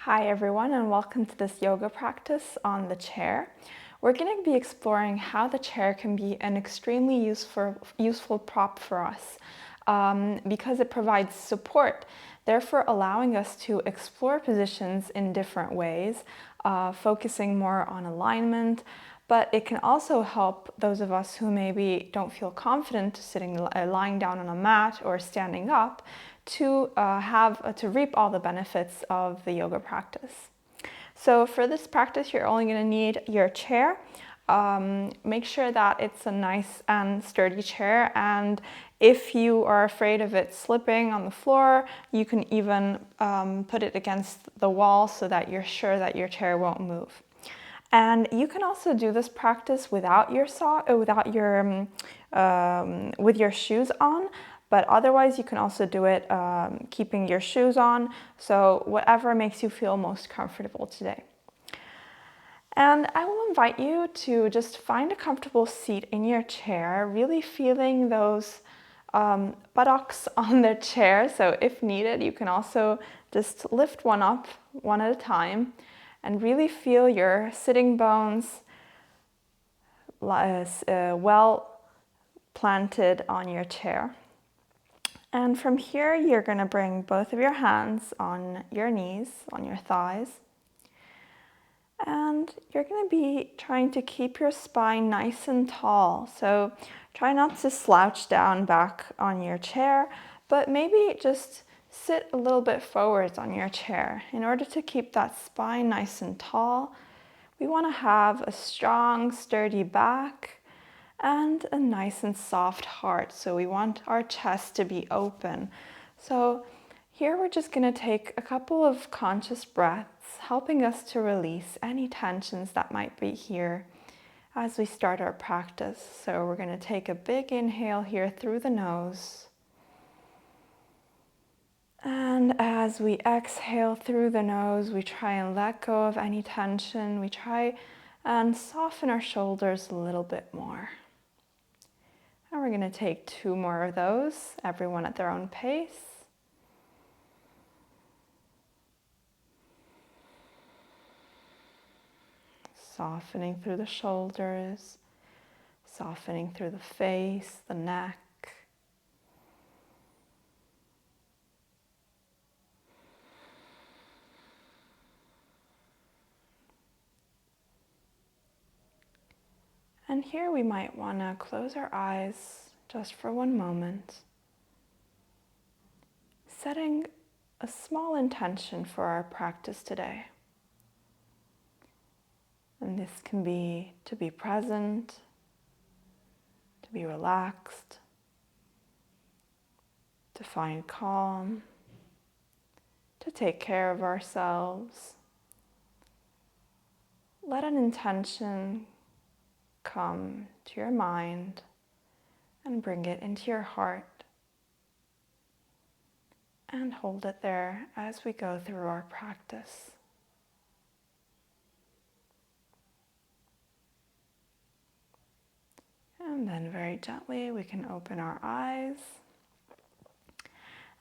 Hi everyone, and welcome to this yoga practice on the chair. We're going to be exploring how the chair can be an extremely useful prop for us because it provides support, therefore allowing us to explore positions in different ways, focusing more on alignment. But it can also help those of us who maybe don't feel confident lying down on a mat or standing up to reap all the benefits of the yoga practice. So for this practice, you're only going to need your chair. Make sure that it's a nice and sturdy chair, and if you are afraid of it slipping on the floor, you can even put it against the wall so that you're sure that your chair won't move. And you can also do this practice without your with your shoes on, but otherwise you can also do it keeping your shoes on. So whatever makes you feel most comfortable today. And I will invite you to just find a comfortable seat in your chair, really feeling those buttocks on the chair. So if needed, you can also just lift one up one at a time and really feel your sitting bones well planted on your chair. And from here, you're going to bring both of your hands on your knees, on your thighs. And you're going to be trying to keep your spine nice and tall. So try not to slouch down back on your chair, but maybe just sit a little bit forwards on your chair. In order to keep that spine nice and tall, we want to have a strong, sturdy back and a nice and soft heart. So we want our chest to be open. So here we're just going to take a couple of conscious breaths, helping us to release any tensions that might be here as we start our practice. So we're going to take a big inhale here through the nose. And as we exhale through the nose, we try and let go of any tension. We try and soften our shoulders a little bit more. And we're going to take 2 more of those, everyone at their own pace. Softening through the shoulders, softening through the face, the neck. And here we might want to close our eyes just for one moment, setting a small intention for our practice today. And this can be to be present, to be relaxed, to find calm, to take care of ourselves. Let an intention come to your mind and bring it into your heart and hold it there as we go through our practice. And then very gently we can open our eyes.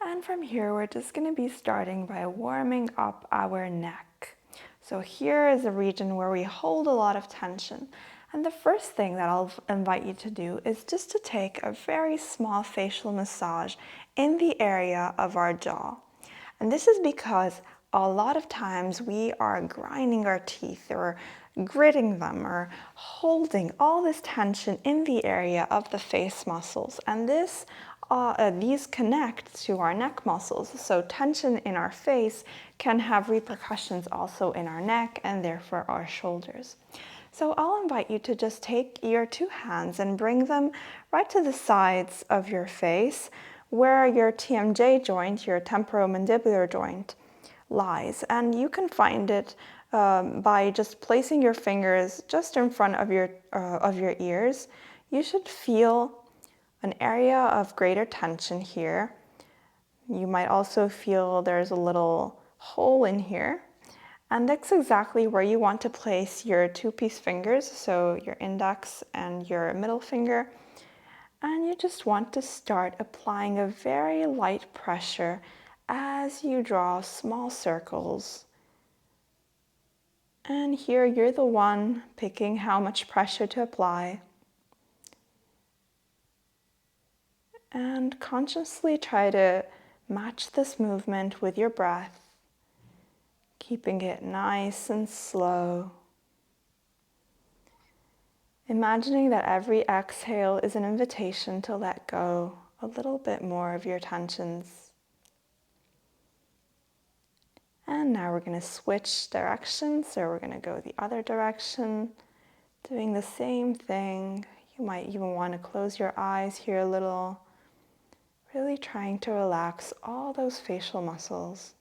And from here we're just going to be starting by warming up our neck. So here is a region where we hold a lot of tension. And the first thing that I'll invite you to do is just to take a very small facial massage in the area of our jaw. And this is because a lot of times we are grinding our teeth or gritting them or holding all this tension in the area of the face muscles. And these connect to our neck muscles. So tension in our face can have repercussions also in our neck and therefore our shoulders. So I'll invite you to just take your 2 hands and bring them right to the sides of your face where your TMJ joint, your temporomandibular joint, lies. And you can find it by just placing your fingers just in front of your ears. You should feel an area of greater tension here. You might also feel there's a little hole in here. And that's exactly where you want to place your 2-piece fingers, so your index and your middle finger. And you just want to start applying a very light pressure as you draw small circles And here you're the one picking how much pressure to apply. And consciously try to match this movement with your breath, keeping it nice and slow. Imagining that every exhale is an invitation to let go a little bit more of your tensions. And now we're going to switch directions, so we're going to go the other direction, doing the same thing. You might even want to close your eyes here a little, really trying to relax all those facial muscles.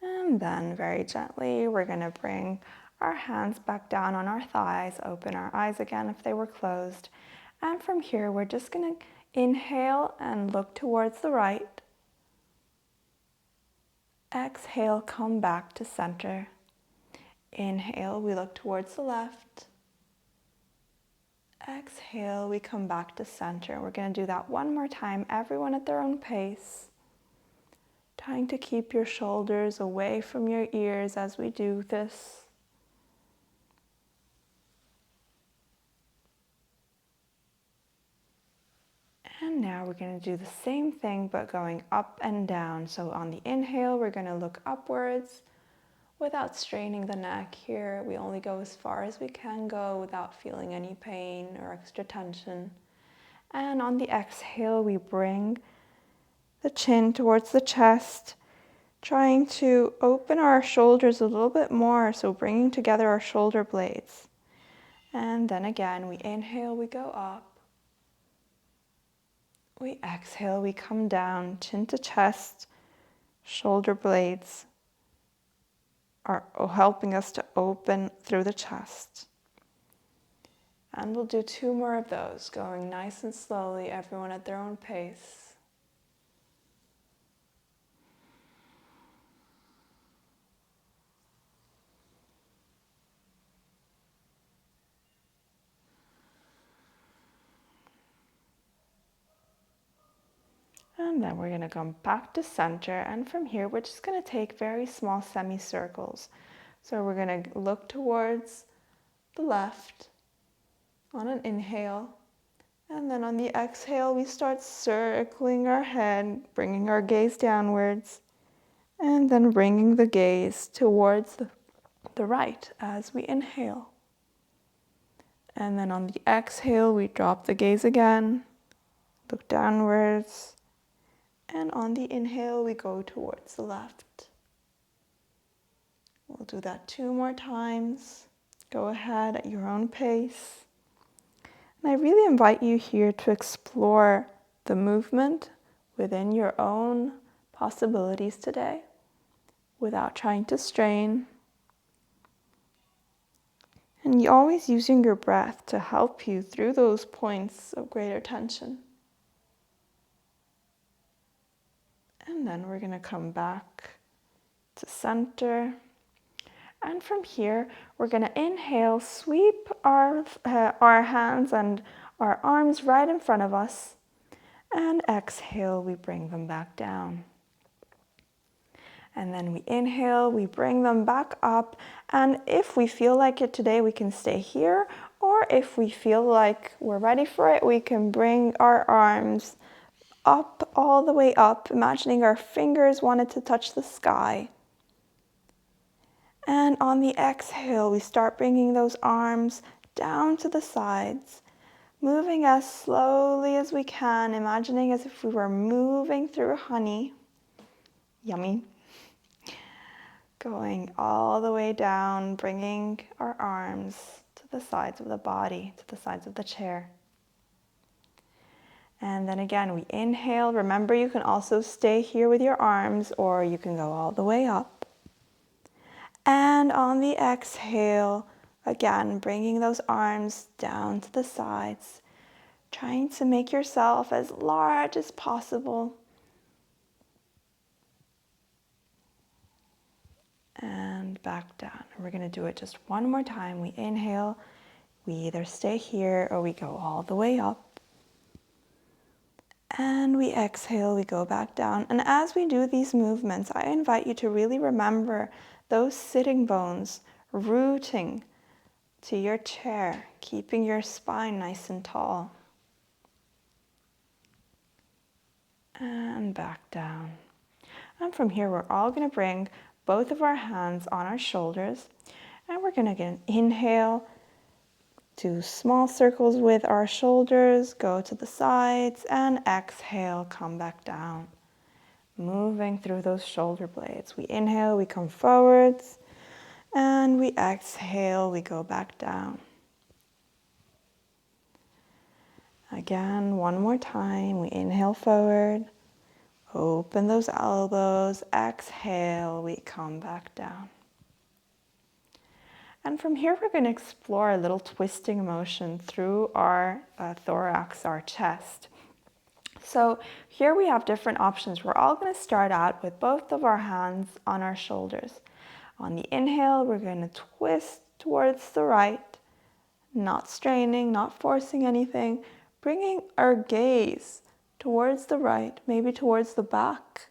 And then very gently, we're going to bring our hands back down on our thighs, open our eyes again if they were closed. And from here, we're just going to inhale and look towards the right. Exhale, come back to center. Inhale, we look towards the left. Exhale, we come back to center. We're going to do that one more time, everyone at their own pace. Trying to keep your shoulders away from your ears as we do this. And now we're going to do the same thing, but going up and down. So on the inhale, we're going to look upwards without straining the neck here. We only go as far as we can go without feeling any pain or extra tension. And on the exhale, we bring the chin towards the chest, trying to open our shoulders a little bit more, so bringing together our shoulder blades. And then again, we inhale, we go up. We exhale, we come down, chin to chest, shoulder blades are helping us to open through the chest. And we'll do 2 more of those, going nice and slowly, everyone at their own pace. And then we're going to come back to center, and from here we're just going to take very small semicircles. So we're going to look towards the left on an inhale, and then on the exhale we start circling our head, bringing our gaze downwards, and then bringing the gaze towards the right as we inhale. And then on the exhale we drop the gaze again, look downwards, and on the inhale, we go towards the left. We'll do that 2 more times. Go ahead at your own pace. And I really invite you here to explore the movement within your own possibilities today without trying to strain. And you're always using your breath to help you through those points of greater tension. And then we're going to come back to center. And from here, we're going to inhale, sweep our hands and our arms right in front of us. And exhale, we bring them back down. And then we inhale, we bring them back up. And if we feel like it today, we can stay here. Or if we feel like we're ready for it, we can bring our arms up, all the way up, imagining our fingers wanted to touch the sky. And on the exhale, we start bringing those arms down to the sides, moving as slowly as we can, imagining as if we were moving through honey. Yummy. Going all the way down, bringing our arms to the sides of the body, to the sides of the chair. And then again, we inhale. Remember, you can also stay here with your arms, or you can go all the way up. And on the exhale, again, bringing those arms down to the sides, trying to make yourself as large as possible. And back down. We're going to do it just one more time. We inhale. We either stay here or we go all the way up. And we exhale, we go back down. And as we do these movements, I invite you to really remember those sitting bones rooting to your chair, keeping your spine nice and tall. And back down. And from here, we're all going to bring both of our hands on our shoulders. And we're going to inhale, do small circles with our shoulders, go to the sides, and exhale, come back down. Moving through those shoulder blades. We inhale, we come forwards, and we exhale, we go back down. Again, one more time, we inhale forward, open those elbows, exhale, we come back down. And from here, we're going to explore a little twisting motion through our thorax, our chest. So here we have different options. We're all going to start out with both of our hands on our shoulders. On the inhale, we're going to twist towards the right, not straining, not forcing anything, bringing our gaze towards the right, maybe towards the back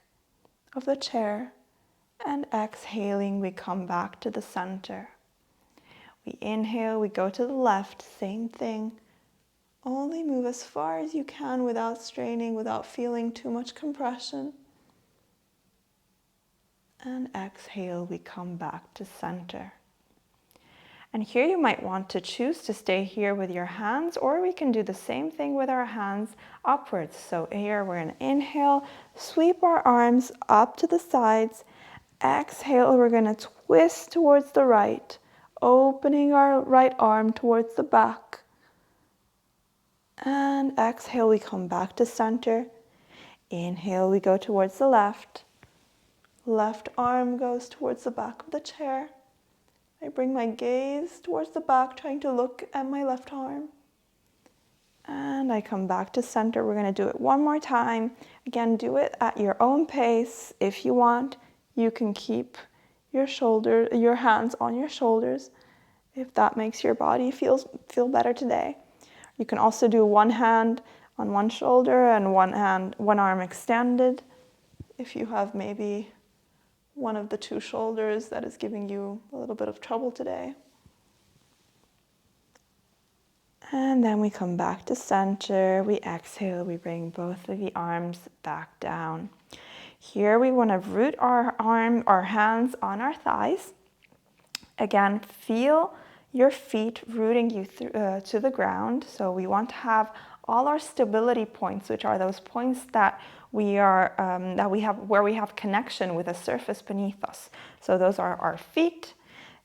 of the chair, and exhaling, we come back to the center. We inhale, we go to the left, same thing. Only move as far as you can without straining, without feeling too much compression. And exhale, we come back to center. And here you might want to choose to stay here with your hands, or we can do the same thing with our hands upwards. So here we're going to inhale, sweep our arms up to the sides. Exhale, we're going to twist towards the right, opening our right arm towards the back. And exhale, we come back to center. Inhale, we go towards the left. Left arm goes towards the back of the chair. I bring my gaze towards the back, trying to look at my left arm. And I come back to center. We're going to do it one more time. Again, do it at your own pace. If you want, you can keep your hands on your shoulders if that makes your body feel better today. You can also do one hand on one shoulder and one arm extended if you have maybe one of the two shoulders that is giving you a little bit of trouble today. And then we come back to center, we exhale, we bring both of the arms back down. Here we want to root our hands on our thighs. Again, feel your feet rooting you to the ground. So we want to have all our stability points, which are those points that we have where we have connection with the surface beneath us. So those are our feet.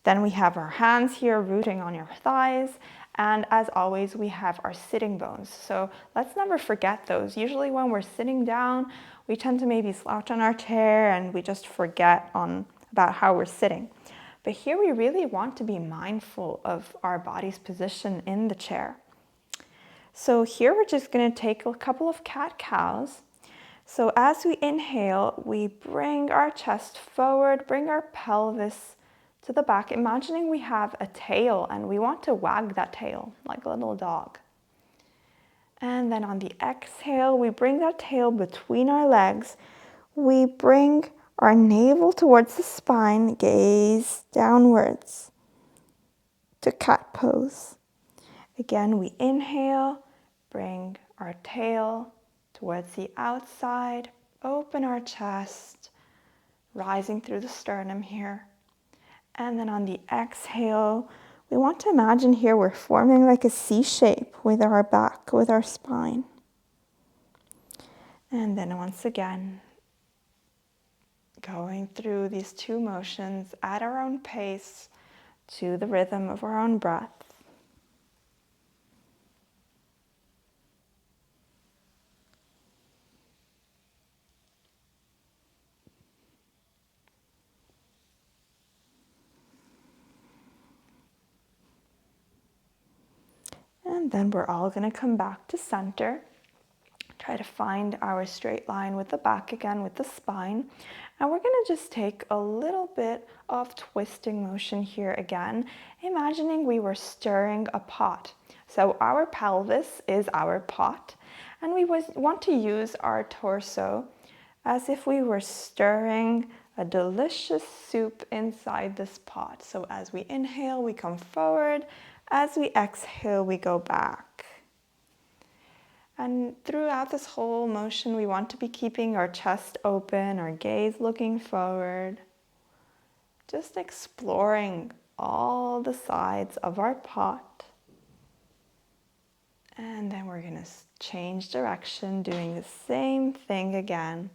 Then we have our hands here rooting on your thighs. And as always, we have our sitting bones. So let's never forget those. Usually when we're sitting down, we tend to maybe slouch on our chair and we just forget about how we're sitting. But here we really want to be mindful of our body's position in the chair. So here we're just going to take a couple of cat-cows. So as we inhale, we bring our chest forward, bring our pelvis to the back, imagining we have a tail and we want to wag that tail like a little dog. And then on the exhale, we bring that tail between our legs. We bring our navel towards the spine, gaze downwards to cat pose. Again, we inhale, bring our tail towards the outside, open our chest, rising through the sternum here. And then on the exhale, we want to imagine here we're forming like a C shape with our back, with our spine. And then once again, going through these two motions at our own pace to the rhythm of our own breath. And then we're all going to come back to center. Try to find our straight line with the back again, with the spine. And we're going to just take a little bit of twisting motion here again, imagining we were stirring a pot. So our pelvis is our pot, And we want to use our torso as if we were stirring a delicious soup inside this pot. So as we inhale, we come forward. As we exhale, we go back. And throughout this whole motion, we want to be keeping our chest open, our gaze looking forward, just exploring all the sides of our pot. And then we're going to change direction, doing the same thing again.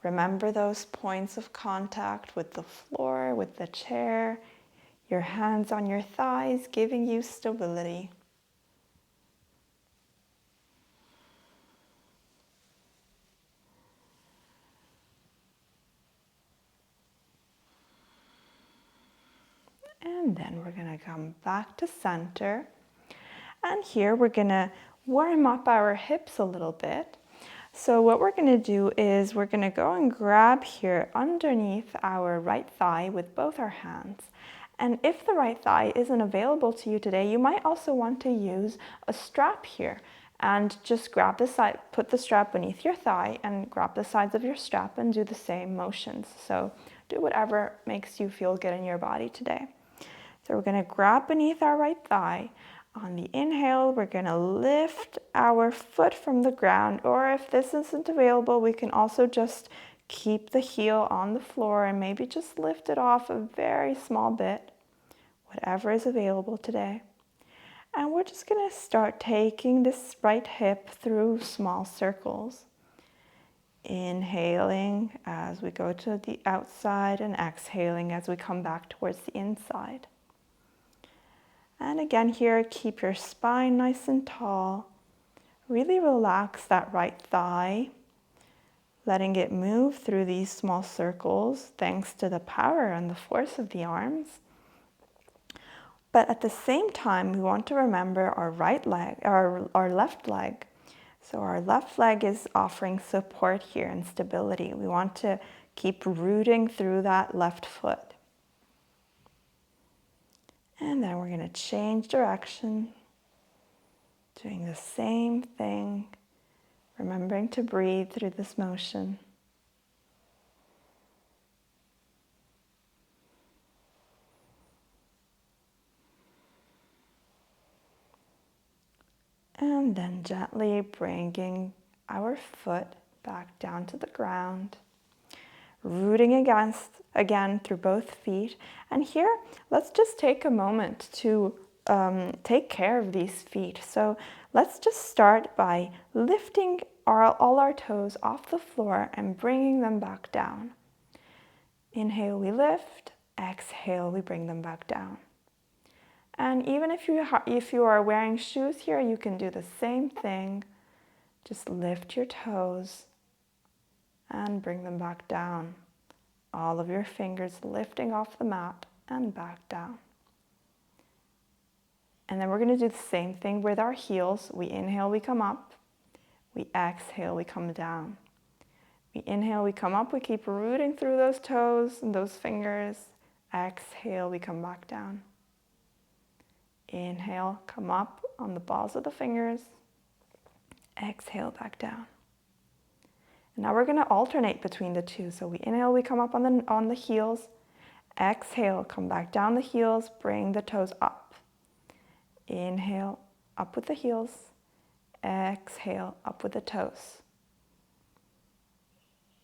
Remember those points of contact with the floor, with the chair, your hands on your thighs, giving you stability. And then we're going to come back to center. And here we're going to warm up our hips a little bit. So what we're going to do is we're going to go and grab here underneath our right thigh with both our hands. And if the right thigh isn't available to you today, you might also want to use a strap here. And just grab the side, put the strap beneath your thigh and grab the sides of your strap and do the same motions. So do whatever makes you feel good in your body today. So we're going to grab beneath our right thigh. On the inhale, we're going to lift our foot from the ground, or if this isn't available, we can also just keep the heel on the floor and maybe just lift it off a very small bit, whatever is available today. And we're just going to start taking this right hip through small circles. Inhaling as we go to the outside and exhaling as we come back towards the inside. And again here, keep your spine nice and tall. Really relax that right thigh, letting it move through these small circles thanks to the power and the force of the arms. But at the same time, we want to remember our right leg, our left leg. So our left leg is offering support here and stability. We want to keep rooting through that left foot. And then we're going to change direction, doing the same thing, remembering to breathe through this motion. And then gently bringing our foot back down to the ground. Rooting again through both feet. And here, let's just take a moment to take care of these feet. So let's just start by lifting all our toes off the floor and bringing them back down. Inhale, we lift. Exhale, we bring them back down. And even if you are wearing shoes here, you can do the same thing. Just lift your toes and bring them back down. All of your fingers lifting off the mat and back down. And then we're going to do the same thing with our heels. We inhale, we come up. We exhale, we come down. We inhale, we come up. We keep rooting through those toes and those fingers. Exhale, we come back down. Inhale, come up on the balls of the fingers. Exhale, back down. And now we're going to alternate between the two. So we inhale, we come up on the heels. Exhale, come back down the heels, bring the toes up. Inhale, up with the heels. Exhale, up with the toes.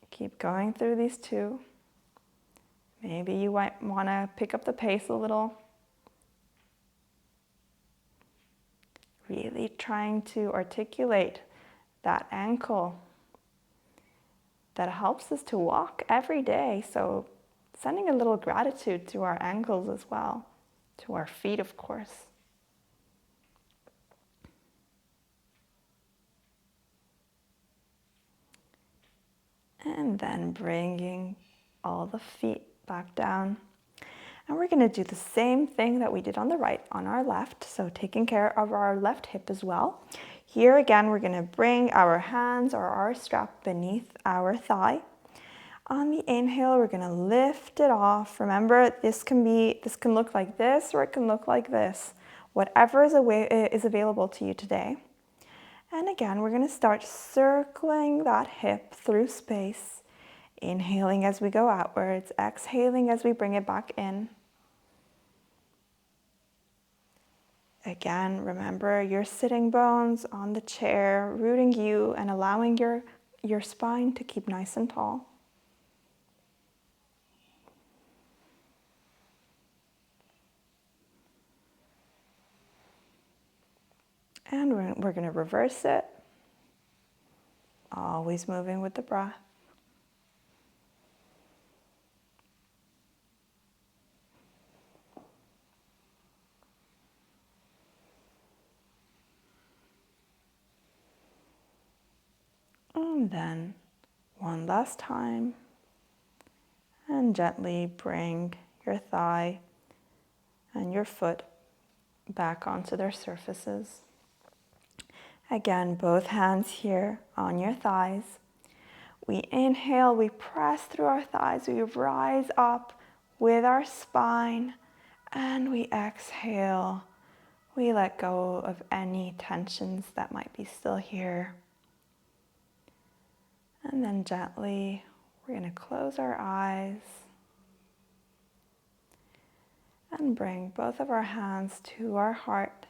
Keep going through these two. Maybe you might want to pick up the pace a little. Really trying to articulate that ankle that helps us to walk every day. So sending a little gratitude to our ankles as well, to our feet, of course. And then bringing all the feet back down. And we're going to do the same thing that we did on the right, on our left. So taking care of our left hip as well. Here again, we're going to bring our hands or our strap beneath our thigh. On the inhale, we're going to lift it off. Remember, this can look like this or it can look like this. Whatever is available to you today. And again, we're going to start circling that hip through space, inhaling as we go outwards, exhaling as we bring it back in. Again, remember your sitting bones on the chair, rooting you and allowing your spine to keep nice and tall. And we're going to reverse it, always moving with the breath. And then one last time, and gently bring your thigh and your foot back onto their surfaces. Again, both hands here on your thighs. We inhale, we press through our thighs, we rise up with our spine, and we exhale. We let go of any tensions that might be still here. And then gently, we're going to close our eyes and bring both of our hands to our heart.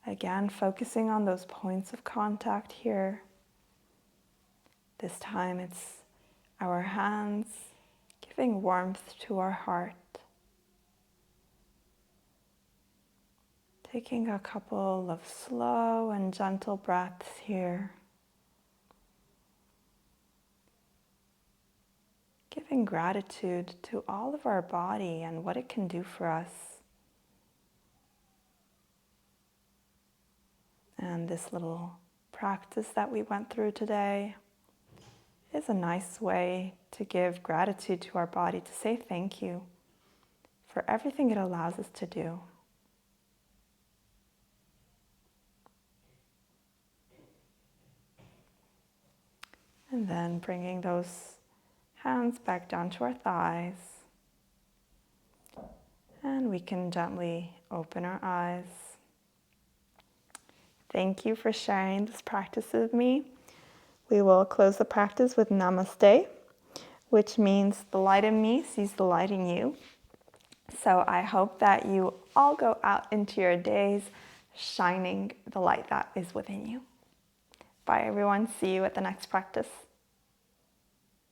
Again, focusing on those points of contact here. This time it's our hands giving warmth to our heart. Taking a couple of slow and gentle breaths here. Giving gratitude to all of our body and what it can do for us. And this little practice that we went through today is a nice way to give gratitude to our body, to say thank you for everything it allows us to do. And then bringing those hands back down to our thighs. And we can gently open our eyes. Thank you for sharing this practice with me. We will close the practice with Namaste, which means the light in me sees the light in you. So I hope that you all go out into your days shining the light that is within you. Bye everyone, see you at the next practice.